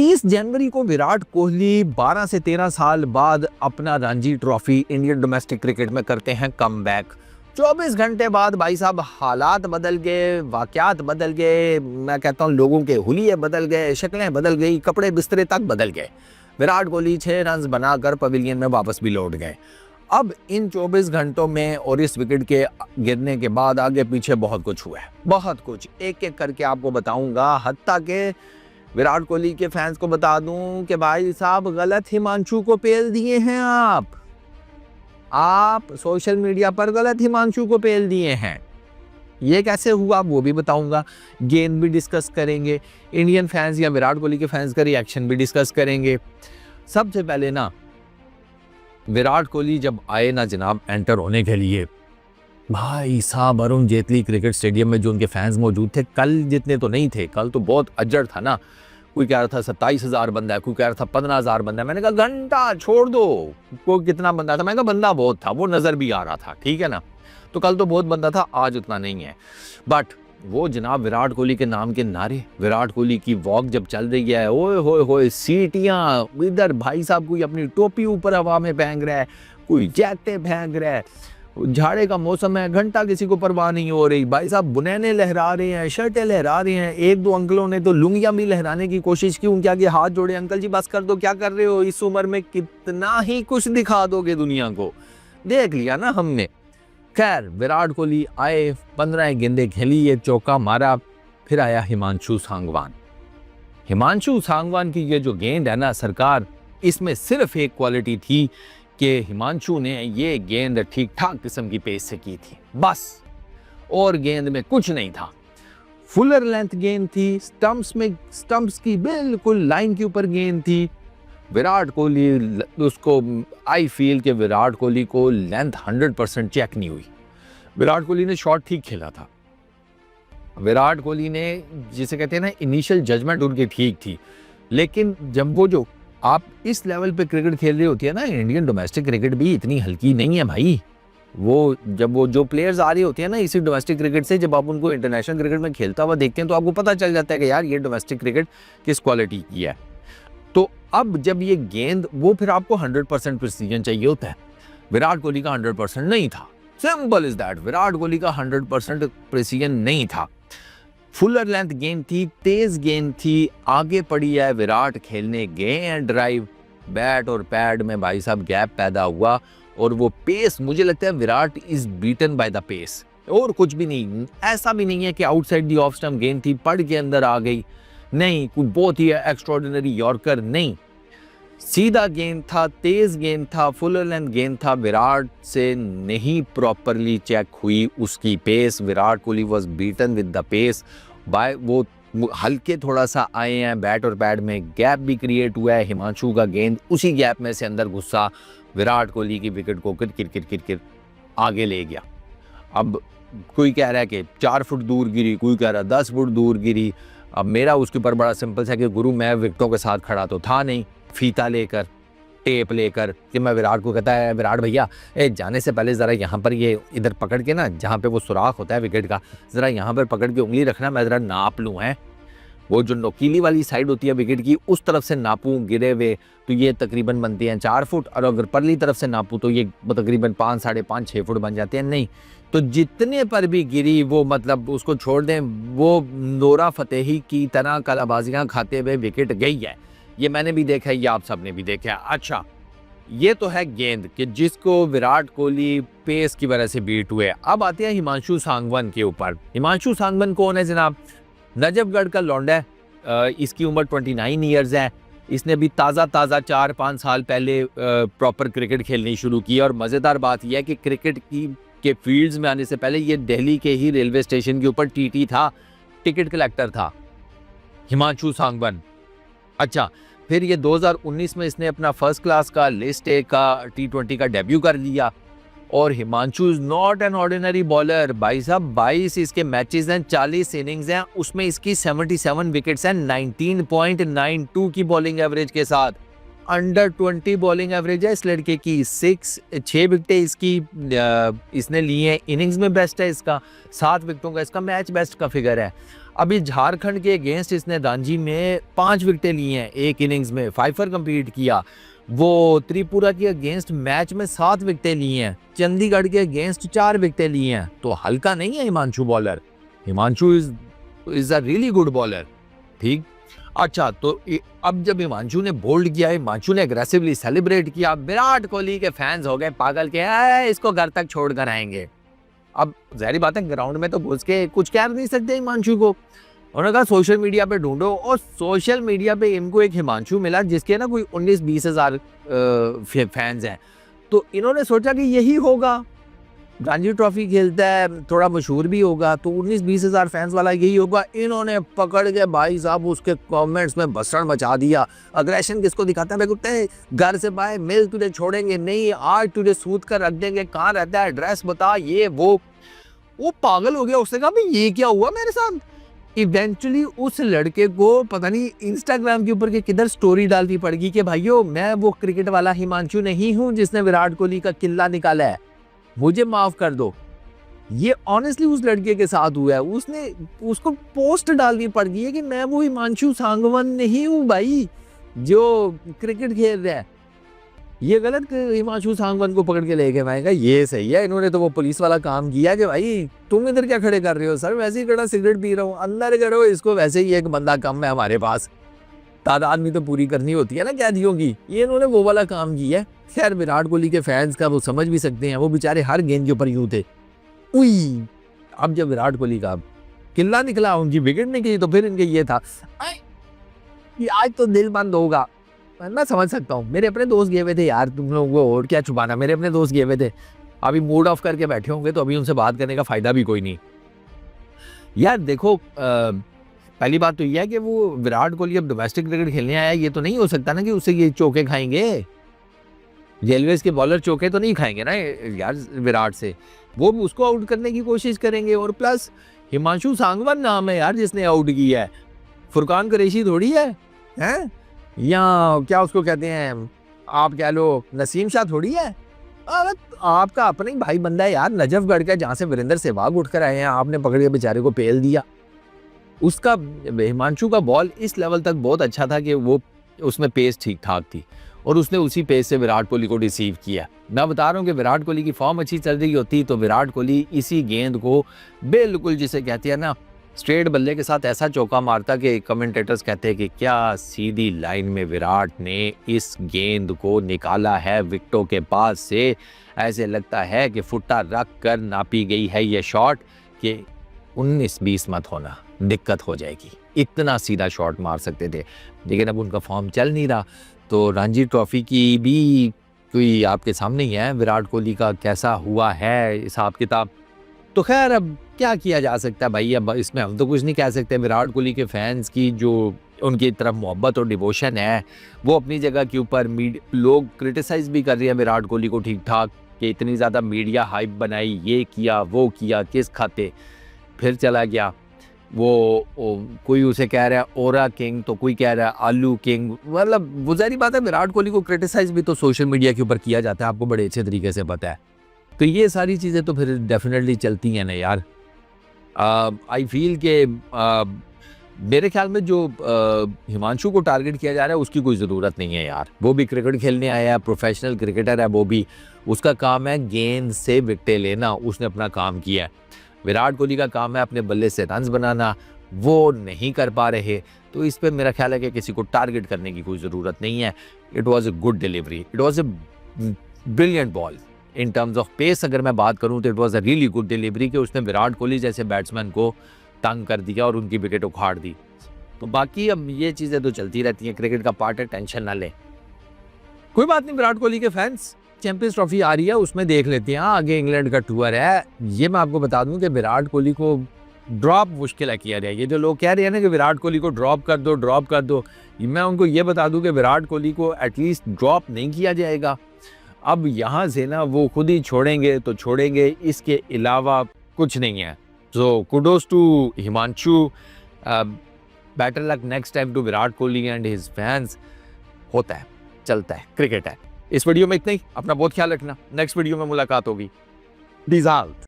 30 जनवरी को विराट कोहली 12 से 13 साल बाद अपना Ranji trophy Indian domestic cricket में करते हैं कमबैक। 24 घंटे बाद भाई साहब हालात बदल गए, वाकयात बदल गए, मैं कहता हूँ लोगों के हुलिये बदल गए, शक्लें बदल गई, कपड़े बिस्तरे तक बदल गए। विराट कोहली 6 रन बनाकर पवेलियन में वापस भी लौट गए। अब इन 24 घंटों में और इस विकेट के गिरने के बाद आगे पीछे बहुत कुछ हुआ है, बहुत कुछ एक एक करके आपको बताऊंगा। हत्ता के विराट कोहली के फैंस को बता दूं कि भाई साहब गलत हिमांशु को पेल दिए हैं आप सोशल मीडिया पर गलत हिमांशु को पेल दिए हैं। ये कैसे हुआ वो भी बताऊंगा। गेंद भी डिस्कस करेंगे, इंडियन फैंस या विराट कोहली के फैंस का रिएक्शन भी डिस्कस करेंगे। सबसे पहले ना विराट कोहली जब आए ना जनाब एंटर होने के लिए, भाई साहब अरुण जेटली क्रिकेट स्टेडियम में जो उनके फैंस मौजूद थे, कल जितने तो नहीं थे, कल तो बहुत अजड़ था ना। कोई कह रहा था 27,000 बंदा है, कोई कह रहा था 15,000 बंदा है। मैंने कहा घंटा छोड़ दो, कोई कितना बंदा था, मैंने कहा बंदा बहुत था, वो नजर भी आ रहा था, ठीक है ना। तो कल तो बहुत बंदा था, आज उतना नहीं है। बट वो जनाब विराट कोहली के नाम के नारे, विराट कोहली की वॉक जब चल रही है, ओए होए होए सीटियां, इधर भाई साहब कोई अपनी टोपी ऊपर हवा में फेंक रहा है, कोई जैकटे फेंक रहा है, झाड़े का मौसम है, घंटा किसी को परवाह नहीं हो रही। भाई साहब बुनैने लहरा रहे हैं, शर्टें लहरा रहे हैं। एक दो अंकलों ने तो लुंगियां भी लहराने की कोशिश की, उनके आगे हाथ जोड़े, अंकल जी बस कर दो, क्या कर रहे हो, इस उम्र में कितना ही कुछ दिखा दोगे दुनिया को, देख लिया ना हमने। खैर विराट कोहली आए, 15 गेंदें खेली, एक चौका मारा, फिर आया हिमांशु सांगवान। हिमांशु सांगवान की ये जो गेंद है ना सरकार, इसमें सिर्फ एक क्वालिटी थी कि हिमांशु ने ये गेंद ठीक ठाक किस्म की पेस से की थी, बस, और गेंद में कुछ नहीं था। फुलर लेंथ गेंद थी, स्टंप्स की बिल्कुल लाइन के ऊपर गेंद थी। विराट कोहली उसको, आई फील कि विराट कोहली को लेंथ 100% चेक नहीं हुई। विराट कोहली ने शॉट ठीक खेला था, विराट कोहली ने जिसे कहते हैं ना इनिशियल जजमेंट उनकी ठीक थी, लेकिन जब वो जो आप इस लेवल पे क्रिकेट खेल रही होती है ना, इंडियन डोमेस्टिक क्रिकेट भी इतनी हल्की नहीं है भाई। वो जब वो जो प्लेयर्स आ रही होती है ना इसी डोमेस्टिक क्रिकेट से, जब आप उनको इंटरनेशनल क्रिकेट में खेलता हुआ देखते हैं तो आपको पता चल जाता है कि यार ये डोमेस्टिक क्रिकेट किस क्वालिटी की है। तो अब जब ये गेंद, वो फिर आपको 100% प्रिसीजन चाहिए होता है, विराट कोहली का 100% नहीं था। Simple is that, Virat Kohli का 100% प्रिसीजन नहीं था। फुलर लेंथ गेंद थी, तेज गेंद थी, आगे पड़ी है, विराट खेलने गए हैं ड्राइव, बैट और पैड में भाई साहब गैप पैदा हुआ, और वो पेस, मुझे लगता है Virat is beaten by the pace, और कुछ भी नहीं। ऐसा भी नहीं है कि आउटसाइड दी ऑफ स्टंप गेंद थी, पड़ के अंदर आ गई, नहीं, कोई बहुत ही एक्स्ट्राऑर्डिनरी यॉर्कर नहीं, सीधा गेंद था, तेज गेंद था, फुलर लेंथ गेंद था। विराट से नहीं प्रॉपरली चेक हुई उसकी pace. Virat Kohli was beaten with the pace by, वो हल्के थोड़ा सा आए हैं, बैट और पैड में गैप भी क्रिएट हुआ है, हिमांशु का गेंद उसी गैप में से अंदर घुसा, विराट कोहली की विकेट को किर आगे ले गया। अब कोई कह रहा है कि 4 फुट दूर गिरी, कोई कह रहा है 10 फुट दूर गिरी। अब मेरा उसके ऊपर बड़ा सिंपल है कि गुरु मैं विकेटों के साथ खड़ा तो था नहीं, फीता लेकर, टेप लेकर, कि मैं विराट को कहता है विराट भैया जाने से पहले ज़रा यहाँ पर ये इधर पकड़ के ना, जहाँ पे वो सुराख होता है विकेट का, ज़रा यहाँ पर पकड़ के उंगली रखना, मैं ज़रा नाप लूँ, है वो जो नोकीली वाली साइड होती है विकेट की, उस तरफ से नापूं गिरे हुए तो ये तकरीबन बनते हैं 4 फुट, और अगर परली तरफ से नापूं तो ये तकरीबन 5, 5.5, 6 फुट बन जाते हैं। नहीं, तो जितने पर भी गिरी वो मतलब उसको छोड़ दें, वो नोरा फतेही की तरह कलाबाजियाँ खाते हुए विकेट गई है। ये मैंने भी देखा है, ये आप सब ने भी देखा है। अच्छा, ये तो है गेंद कि जिसको विराट कोहली पेस की वजह से बीट हुए। अब आते हैं हिमांशु सांगवान के ऊपर। हिमांशु सांगवान कौन है जनाब? नजफगढ़ का लौंडा है, इसकी उम्र 29 ईयर्स है। इसने भी ताज़ा 4-5 साल पहले प्रॉपर क्रिकेट खेलनी शुरू की, और मज़ेदार बात यह है कि क्रिकेट के फील्ड्स में आने से पहले ये दिल्ली के ही रेलवे स्टेशन के ऊपर टीटी था, टिकट कलेक्टर था हिमांशु सांगवान। अच्छा, फिर ये 2019 में इसने अपना फर्स्ट क्लास का लिस्ट ए का T20 का डेब्यू कर लिया, और Himanshu is not an ordinary bowler भाई साहब। 22 इसके मैचेस हैं, 40 इनिंग्स हैं, उसमें इसकी 77 विकेट्स हैं, 19.92 की बॉलिंग एवरेज के साथ। अंडर 20 बॉलिंग एवरेज है इस लड़के की। 6 विकेटें इसकी इसने ली हैं, इनिंग्स में बेस्ट है इसका, 7 विकेटों का इसका मैच बेस्ट का फिगर है। अभी झारखंड के अगेंस्ट इसने रणजी में 5 विकेटें ली हैं एक इनिंग्स में, 5 कंप्लीट किया। वो त्रिपुरा के अगेंस्ट मैच में 7 विकेटें ली हैं, चंडीगढ़ के अगेंस्ट 4 विकेटें ली हैं। तो हल्का नहीं है Himanshu bowler, Himanshu is a really good bowler. ठीक, अच्छा तो अब जब हिमांशु ने बोल्ड किया, हिमांशु ने एग्रेसिवली सेलिब्रेट किया, विराट कोहली के फैंस हो गए पागल के, इसको घर तक छोड़ कर आएंगे। अब जाहिर बात है ग्राउंड में तो घुस के कुछ कह नहीं सकते हिमांशु को, उन्होंने कहा सोशल मीडिया पे ढूंढो, और सोशल मीडिया पे इनको एक हिमांशु मिला जिसके ना कोई 19-20 हज़ार फैंस हैं। तो इन्होंने सोचा कि यही होगा, रणजी ट्रॉफी खेलता है, थोड़ा मशहूर भी होगा, तो 19-20 हज़ार फैंस वाला यही होगा। इन्होंने पकड़ के भाई साहब उसके कमेंट्स में भसड़ मचा दिया। अग्रेशन किसको दिखाता है, मैं कहते हैं घर से बाहर मिल, तुझे छोड़ेंगे नहीं, आज तुझे सूद कर रख देंगे, कहाँ रहता है, एड्रेस बता, ये वो पागल हो गया। उसने कहा भाई ये क्या हुआ मेरे साथ। इवेंचुअली उस लड़के को पता नहीं इंस्टाग्राम के ऊपर के किधर स्टोरी डालनी पड़गी कि भाइयों मैं वो क्रिकेट वाला हिमांशु नहीं हूँ जिसने विराट कोहली का किल्ला निकाला है, मुझे माफ कर दो। ये ऑनेस्टली उस लड़के के साथ हुआ है, उसने उसको पोस्ट डालनी पड़ गई है कि मैं वो हिमांशु सांगवन नहीं हूँ भाई जो क्रिकेट खेल रहा है। ये गलत हिमांशु सांगवन को पकड़ के लेके आएगा, ये सही है। इन्होंने तो वो पुलिस वाला काम किया कि भाई तुम इधर क्या खड़े कर रहे हो, सर वैसे ही खड़ा सिगरेट पी रहा हूँ, अंदर करो इसको, वैसे ही एक बंदा कम है हमारे पास, तादाद में तो पूरी करनी होती है ना कैदियों की। ये इन्होंने वो वाला काम किया है। खैर विराट कोहली के फैंस का वो समझ भी सकते हैं, वो बेचारे हर गेंद के ऊपर यूं थे। उई, अब जब विराट कोहली का किल्ला निकला, उनकी विकेट निकली, तो फिर इनके ये था कि आज तो दिल बंद होगा। मैं समझ सकता हूँ, मेरे अपने दोस्त गए हुए थे यार, तुम लोगों को और क्या छुपाना, मेरे अपने दोस्त गए हुए थे, अभी मूड ऑफ करके बैठे होंगे, तो अभी उनसे बात करने का फायदा भी कोई नहीं। यार देखो पहली बात तो यह है कि वो विराट कोहली अब डोमेस्टिक क्रिकेट खेलने आया, ये तो नहीं हो सकता ना कि उससे ये चौके खाएंगे, रेलवेज के बॉलर चौके तो नहीं खाएंगे ना यार विराट से, वो उसको आउट करने की कोशिश करेंगे। और प्लस हिमांशु सांगवन नाम है यार जिसने आउट किया है, फुरकान कुरैशी थोड़ी है, हैं? या क्या उसको कहते हैं, आप कह लो नसीम शाह थोड़ी है। आपका अपना ही भाई बंदा है यार, नजफगढ़ का, जहाँ से वीरेंद्र सहवाग उठकर आए हैं, आपने पकड़ के बेचारे को पेल दिया। उसका हिमांशु का बॉल इस लेवल तक बहुत अच्छा था कि वो उसमें पेस ठीक ठाक थी, और उसने उसी पेस से विराट कोहली को रिसीव किया। मैं बता रहा हूँ कि विराट कोहली की फॉर्म अच्छी चल रही होती तो विराट कोहली इसी गेंद को बिल्कुल, जिसे कहते हैं ना, स्ट्रेट बल्ले के साथ ऐसा चौका मारता कि कमेंटेटर्स कहते हैं कि क्या सीधी लाइन में विराट ने इस गेंद को निकाला है विकेटों के पास से। ऐसे लगता है कि फुट्टा रख कर नापी गई है ये शॉट कि 19-20 मत होना, दिक्कत हो जाएगी। इतना सीधा शॉट मार सकते थे, लेकिन अब उनका फॉर्म चल नहीं रहा। तो रणजी ट्रॉफी की भी कोई आपके सामने ही है, विराट कोहली का कैसा हुआ है हिसाब किताब। तो खैर अब क्या किया जा सकता है भाई, अब इसमें हम तो कुछ नहीं कह सकते। विराट कोहली के फैंस की जो उनकी तरफ मोहब्बत और डिवोशन है वो अपनी जगह के ऊपर। लोग क्रिटिसाइज भी कर रहे हैं विराट कोहली को ठीक ठाक कि इतनी ज़्यादा मीडिया हाइप बनाई, ये किया वो किया, किस खाते फिर चला गया। वो कोई उसे कह रहा है ओरा किंग, तो कोई कह रहा है आलू किंग। मतलब वो जाहिर बात है विराट कोहली को क्रिटिसाइज भी तो सोशल मीडिया के ऊपर किया जाता है, आपको बड़े अच्छे तरीके से पता है। तो ये सारी चीज़ें तो फिर डेफिनेटली चलती हैं ना यार। आई फील के मेरे ख्याल में जो हिमांशु को टारगेट किया जा रहा है उसकी कोई ज़रूरत नहीं है यार। वो भी क्रिकेट खेलने आया है, प्रोफेशनल क्रिकेटर है वो भी, उसका काम है गेंद से विकेटें लेना, उसने अपना काम किया है। विराट कोहली का काम है अपने बल्ले से रन्स बनाना, वो नहीं कर पा रहे, तो इस पर मेरा ख्याल है कि किसी को टारगेट करने की कोई ज़रूरत नहीं है। It was a good delivery, it was a brilliant ball. In terms of pace अगर मैं बात करूं तो it was a really good delivery कि उसने विराट कोहली जैसे बैट्समैन को तंग कर दिया और उनकी विकेट उखाड़ दी। तो बाकी अब ये चीज़ें तो चलती रहती हैं, क्रिकेट का पार्ट है, टेंशन ना लें। कोई बात नहीं, विराट कोहली के फैंस, चैंपियंस ट्रॉफी आ रही है उसमें देख लेते हैं। आगे इंग्लैंड का टूर है। ये मैं आपको बता दूं कि विराट कोहली को ड्रॉप मुश्किल है किया जाए। ये जो लोग कह रहे हैं ना कि विराट कोहली को ड्रॉप कर दो, मैं उनको ये बता दूं कि विराट कोहली को एटलीस्ट ड्रॉप नहीं किया जाएगा। अब यहाँ से ना वो खुद ही छोड़ेंगे तो छोड़ेंगे, इसके अलावा कुछ नहीं है। So kudos to Himanshu, better luck next time to Virat Kohli and his fans. होता है, चलता है, क्रिकेट है। इस वीडियो में इतना ही। अपना बहुत ख्याल रखना, नेक्स्ट वीडियो में मुलाकात होगी। डिजाल्ट।